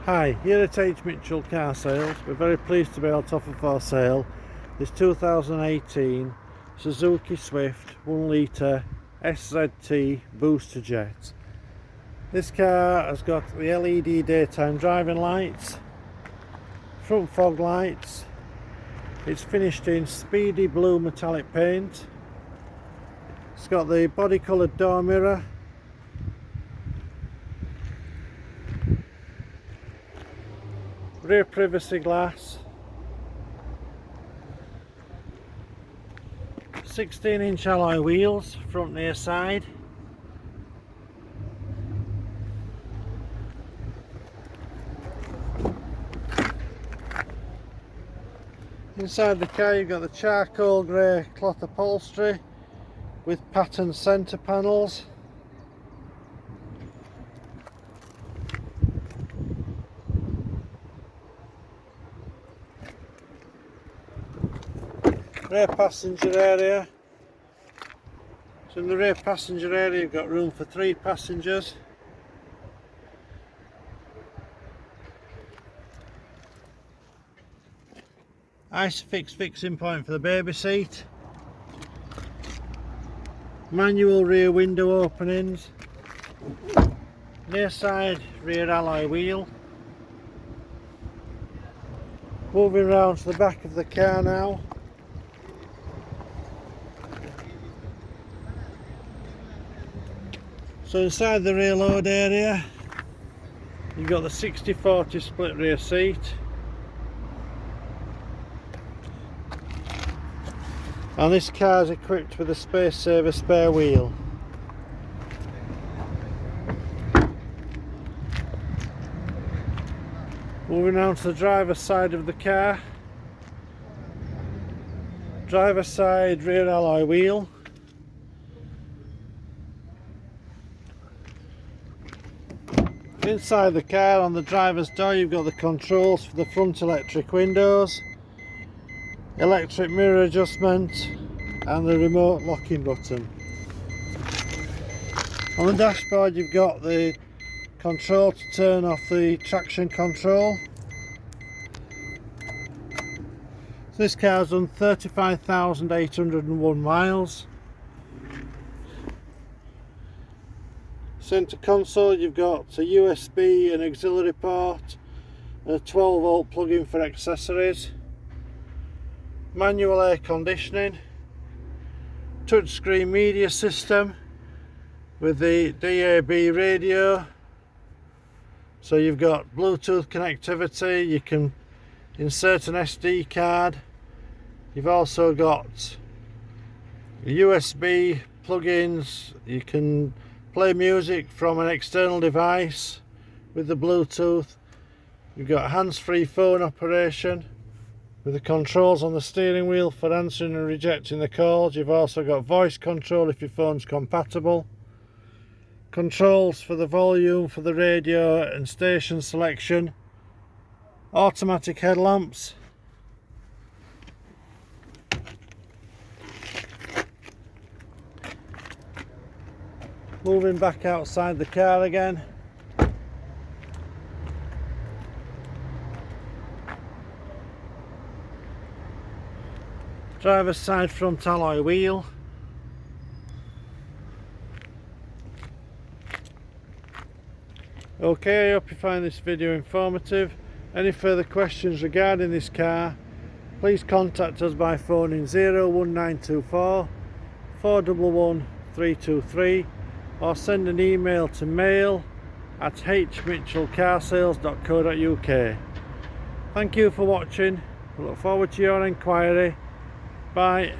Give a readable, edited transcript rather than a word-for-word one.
Hi, here at H.Mitchell Car Sales. We're very pleased to be able to offer for sale this 2018 Suzuki Swift 1 litre SZT BOOSTERJET. This car has got the LED daytime driving lights, front fog lights. It's finished in speedy blue metallic paint. It's got the body coloured door mirror, rear privacy glass, 16-inch alloy wheels, front and rear side. Inside the car you've got the charcoal grey cloth upholstery with patterned centre panels. Rear passenger area. So in the rear passenger area you've got room for 3 passengers. ISOFIX fixing point for the baby seat. Manual rear window openings. Near side rear alloy wheel. Moving round to the back of the car now. So inside the rear load area you've got the 60/40 split rear seat, and this car is equipped with a space saver spare wheel. Moving on to the driver's side of the car. Driver's side rear alloy wheel. Inside the car on the driver's door you've got the controls for the front electric windows, electric mirror adjustment and the remote locking button. On the dashboard you've got the control to turn off the traction control. So this car's done 35,801 miles. Centre console you've got a USB, an auxiliary port and a 12-volt plug-in for accessories. Manual air conditioning, touchscreen media system with the DAB radio. So you've got Bluetooth connectivity, you can insert an SD card. You've also got USB plug-ins, you can play music from an external device with the Bluetooth. You've got hands-free phone operation with the controls on the steering wheel for answering and rejecting the calls. You've also got voice control if your phone's compatible. Controls for the volume, for the radio and station selection. Automatic headlamps. Moving back outside the car again. Driver's side front alloy wheel. Okay, I hope you find this video informative. Any further questions regarding this car, please contact us by phoning 01924 411 323 or send an email to mail@hmitchellcarsales.co.uk. Thank you for watching. I look forward to your inquiry. Bye.